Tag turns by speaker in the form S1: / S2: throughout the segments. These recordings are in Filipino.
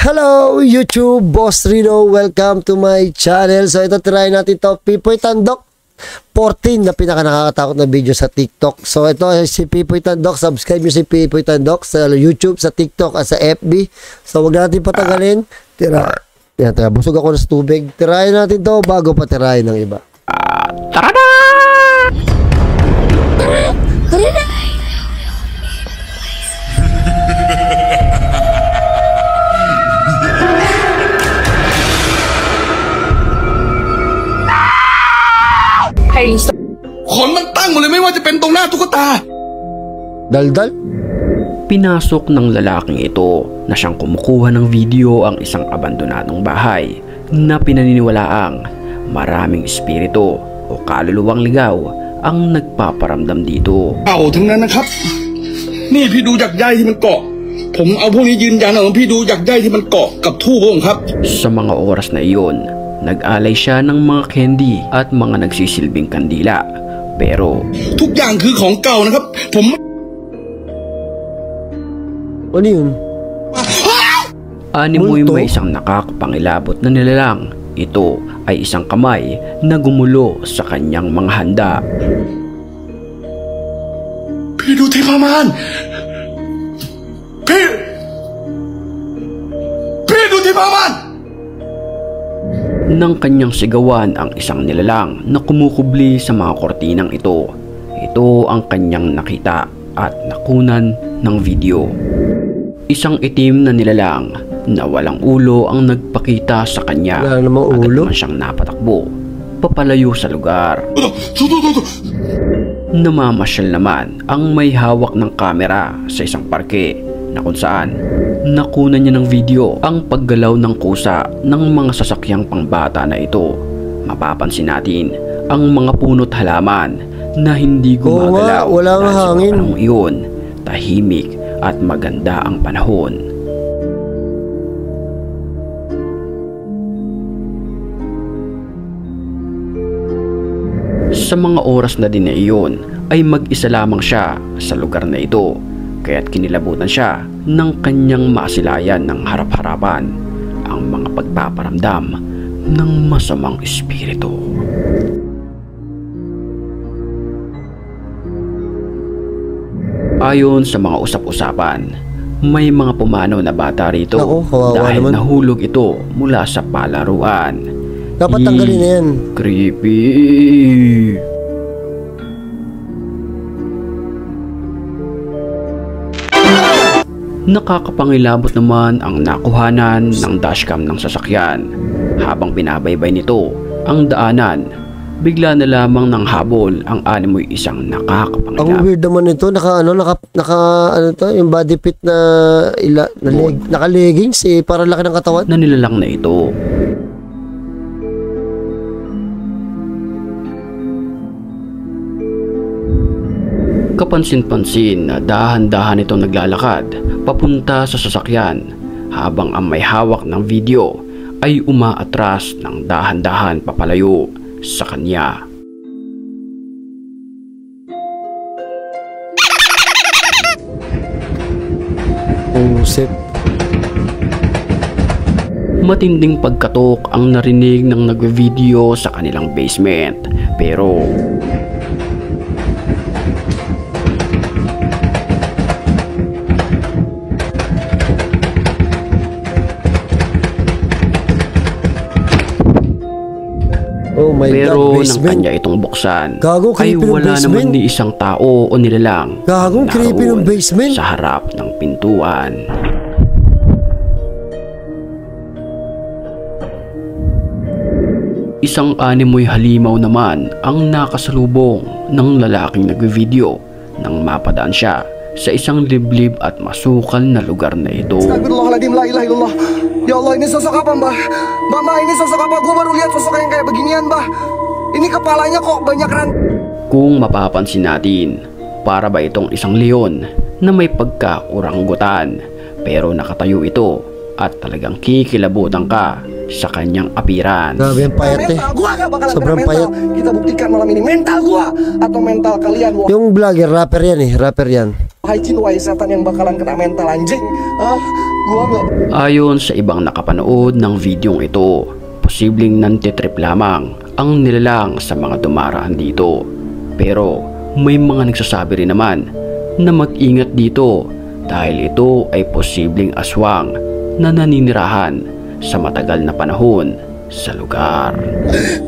S1: Hello YouTube, Boss Rino, welcome to my channel. So ito, try natin to Pipoy Tandok 14 na pinaka nakakatakot na video sa TikTok. So ito si Pipoy Tandok, subscribe nyo si Pipoy Tandok sa YouTube, sa TikTok at sa FB. So wag natin patagalin. Tira, busog ako sa tubig. Tirahin natin to bago pa tirahin ng iba.
S2: Tara na!
S1: Tara na!
S3: ขนมันตั้งหมดเลยไม่ว่าจะเป็นตรงหน้าตุ๊กตา
S1: Daldal?
S2: Pinasok ng lalaking ito na siyang kumukuha ng video ang isang abandonadong bahay na pinaniniwalaang maraming espiritu o kaluluwang ligaw ang nagpaparamdam dito.
S3: ทั้งนั้นนะครับนี่พี่ดูจากใยที่มันเกาะผมเอาพวกนี้ยืนยันว่าพี่ดูจากใยที่มันเกาะกับทูบผมครับ
S2: Sa mga oras na iyon, nag-alay siya ng mga candy at mga nagsisilbing kandila. Pero
S3: ทุกอย่างคือของเก่านะครับผม
S1: Ano yun?
S2: animoy may isang nakakapangilabot na nilalang. Ito ay isang kamay na gumulo sa kanyang mga handa.
S3: พี่ดูที่พม่านพี่ดูที่พม่าน
S2: Nang kanyang sigawan ang isang nilalang na kumukubli sa mga kortinang ito. Ito ang kanyang nakita at nakunan ng video. Isang itim na nilalang na walang ulo ang nagpakita sa kanya.
S1: Wala namang
S2: Agad
S1: ulo?
S2: naman siyang napatakbo papalayo sa lugar. Namamasyal naman ang may hawak ng kamera sa isang parke na kung saan nakunan niya ng video ang paggalaw ng kusa ng mga sasakyang pangbata na ito. Mapapansin natin ang mga puno't halaman na hindi gumagalaw.
S1: Wala nga
S2: dahil sa
S1: hangin.
S2: panahong iyon, tahimik at maganda ang panahon. Sa mga oras na din na iyon ay mag-isa lamang siya sa lugar na ito, kaya't kinilabutan siya ng kanyang masilayan ng harap-harapan ang mga pagpaparamdam ng masamang espiritu. Ayon sa mga usap-usapan, may mga pumanaw na bata rito.
S1: Naku, kawawa
S2: dahil
S1: naman.
S2: nahulog ito mula sa palaruan.
S1: Dapat tanggalin na yan.
S2: Creepy. Nakakapangilabot naman ang nakuhanan ng dashcam ng sasakyan. Habang binabaybay nito ang daanan, bigla na lamang ng habol ang animoy isang
S1: Ang
S2: nakakapangilabot.
S1: weird naman nito, yung body fit na naka-leggings para laki ng katawan.
S2: Na nilalang na ito. Kapansin-pansin na dahan-dahan itong naglalakad papunta sa sasakyan habang ang may hawak ng video ay umaatras ng dahan-dahan papalayo sa kanya.
S1: Usip.
S2: Matinding pagkatok ang narinig ng nagve-video sa kanilang basement, pero
S1: Oh my God,
S2: nang
S1: basement.
S2: kanya itong buksan
S1: Gagong
S2: ay
S1: creepy ng
S2: wala
S1: basement.
S2: naman ni isang tao o nilalang
S1: Gagong creepy ng
S2: naroon
S1: basement.
S2: sa harap ng pintuan. Isang animoy halimaw naman ang nakasalubong ng lalaking nagve-video nang mapadaan siya sa isang liblib at masukal na lugar na ito.
S4: Astagfirullahaladzim, la ilaha illallah. Ya Allah, ini sosok apa, Mbah? Mbah, ini sosok apa? Gue baru lihat sosok yang kayak beginian, Mbah. Ini kepalanya kok banyak
S2: Kung mapapansin natin, para ba itong isang leon na may pagka-oranggutan, pero nakatayo ito at talagang kikilabutan ka sa kanyang apiran.
S1: Grabe yung payat
S4: mental gua gak bakalan
S1: Sobrang
S4: kena mental.
S1: payat.
S4: Kita buktikan malam ini mental gua atau mental kalian.
S1: Yung vlogger, rapper yan.
S4: Wahai jin, wahai setan yang bakalan kena mental anjing. Gua nga.
S2: Ayon sa ibang nakapanood ng videong ito, posibleng nantitrip lamang ang nilalang sa mga dumaraan dito. Pero may mga nagsasabi rin naman na mag-ingat dito dahil ito ay posibleng aswang na naninirahan sa matagal na panahon sa lugar.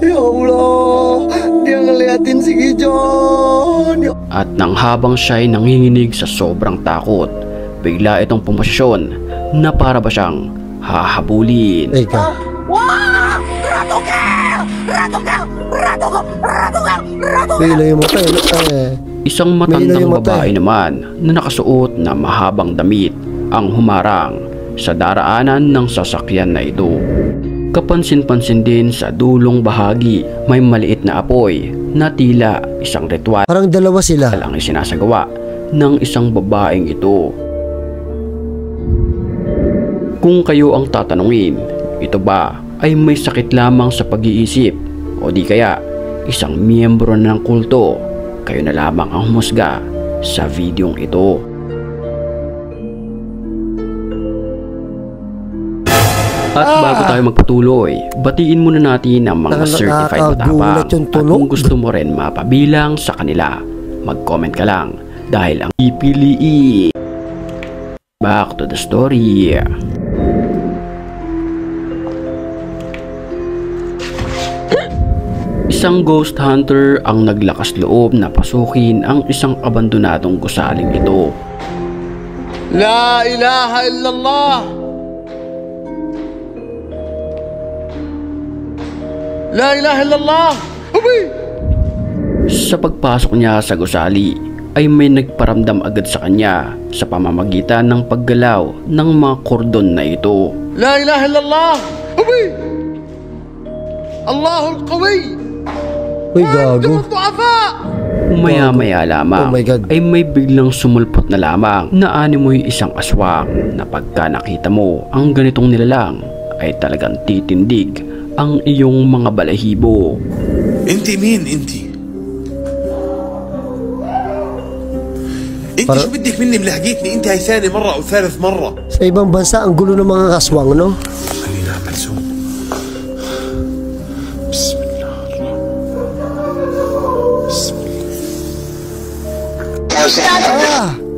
S4: Ya Allah, dia ngeliatin si Gijon.
S2: At nang habang siya'y nanginginig sa sobrang takot, bigla itong pumasisyon na para ba siyang hahabulin.
S1: Ay ka. Pila yung mata eh.
S2: Isang
S1: May
S2: matandang
S1: ilaw yung mata,
S2: babae naman na nakasuot na mahabang damit ang humarang sa daraanan ng sasakyan na ito. Kapansin-pansin din sa dulong bahagi may maliit na apoy na tila isang ritual
S1: Parang dalawa sila.
S2: ang isinasagawa ng isang babaeng ito. Kung kayo ang tatanungin, ito ba ay may sakit lamang sa pag-iisip o di kaya isang miyembro ng kulto? Kayo na lamang ang humusga sa videong ito. At bago tayo magpatuloy, batiin muna natin ang mga certified matapang.
S1: Nakakagulat yung
S2: At
S1: tunog.
S2: kung gusto mo rin mapabilang sa kanila, mag-comment ka lang dahil ang pipiliin. Back to the story. Isang ghost hunter ang naglakas loob na pasukin ang isang abandonadong gusaling ito.
S4: La ilaha illallah. La ilaha illallah. Ubi.
S2: Sa pagpasok niya sa gusali ay may nagparamdam agad sa kanya sa pamamagitan ng paggalaw ng mga kordon na ito.
S4: La ilaha illallah. Ubi. Allahul Qawi.
S1: Uy, gago.
S2: Maya-maya lamang
S1: Oh my God.
S2: ay may biglang sumulpot na lamang na animoy isang aswang na pagka nakita mo ang ganitong nilalang ay talagang titindig ang iyong mga balahibo.
S5: انت مين انت؟ انت
S1: Para-
S5: شو بدك مني ملحقيتني انت هاي ثاني مرة او ثالث مرة.
S1: Sa ibang bansa, ang gulo ng mga kaswang, no?
S5: خلينا نعمل زوم. بسم الله بسم الله.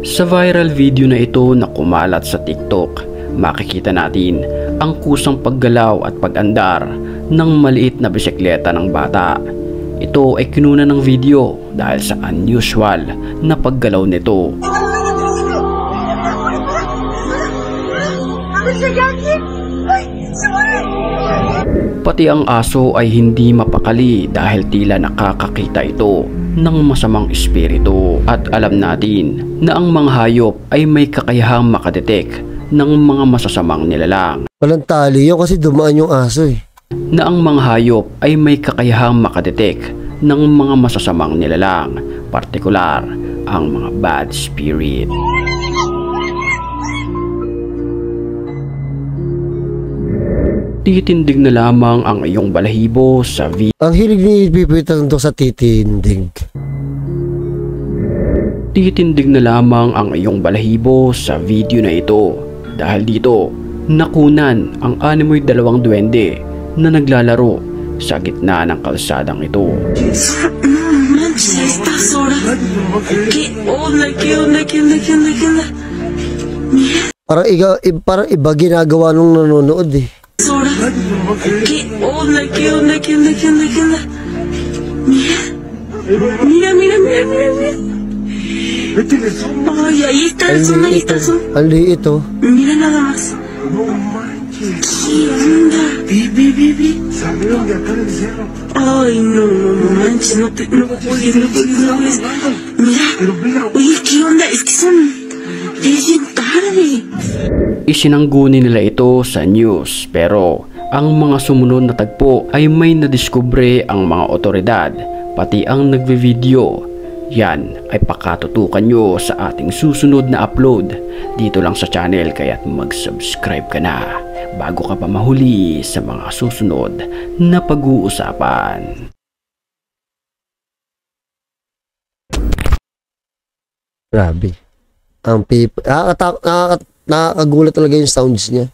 S2: Sa viral video na ito na kumalat sa TikTok, makikita natin ang kusang paggalaw at pag-andar ng maliit na bisikleta ng bata. Ito ay kinuna ng video dahil sa unusual na paggalaw nito. Pati ang aso ay hindi mapakali dahil tila nakakakita ito ng masamang espiritu. At alam natin na ang mga hayop ay may kakayahang makadetek ng mga masasamang nilalang.
S1: Walang tali yun kasi dumaan yung aso eh.
S2: Na ang mga hayop ay may kakayahang makadetek ng mga masasamang nilalang, partikular ang mga bad spirit. Titindig na lamang ang iyong balahibo sa
S1: Ang hilig ni Pipoy Tandok sa titindig.
S2: Titindig na lamang ang iyong balahibo sa video na ito dahil dito nakunan ang animoy dalawang duwende na naglalaro sa gitna ng kalsadang ito.
S6: Manches, estás sola. ¿Qué onda? ¿Qué onda? ¿Qué onda? ¿Qué onda? ¿Qué onda?
S1: Parang iba ginagawa nung nanonood eh.
S6: Sola. ¿Qué onda? ¿Qué onda? ¿Qué onda? ¿Qué onda? ¿Qué onda? Mira, mira, mira, mira, mira. Ay, ahí está el sol, ahí está el sol.
S1: Ang liit oh.
S6: Mira nada más. ¿Qué onda? Ve.
S5: Salieron de acá del cerro.
S6: Ay, no, no manches, no puedes, no puedes. Mira, oye, ¿qué onda? Es que son... Es bien tarde.
S2: Isinangguni nila ito sa news pero ang mga sumunod na tagpo ay may nadiskubre ang mga otoridad pati ang nagve-video. Yan ay pakatutukan nyo sa ating susunod na upload dito lang sa channel kaya't mag-subscribe ka na bago ka pa mahuli sa mga susunod na pag-uusapan.
S1: Grabe. Ang nakakagulat talaga yung sounds niya.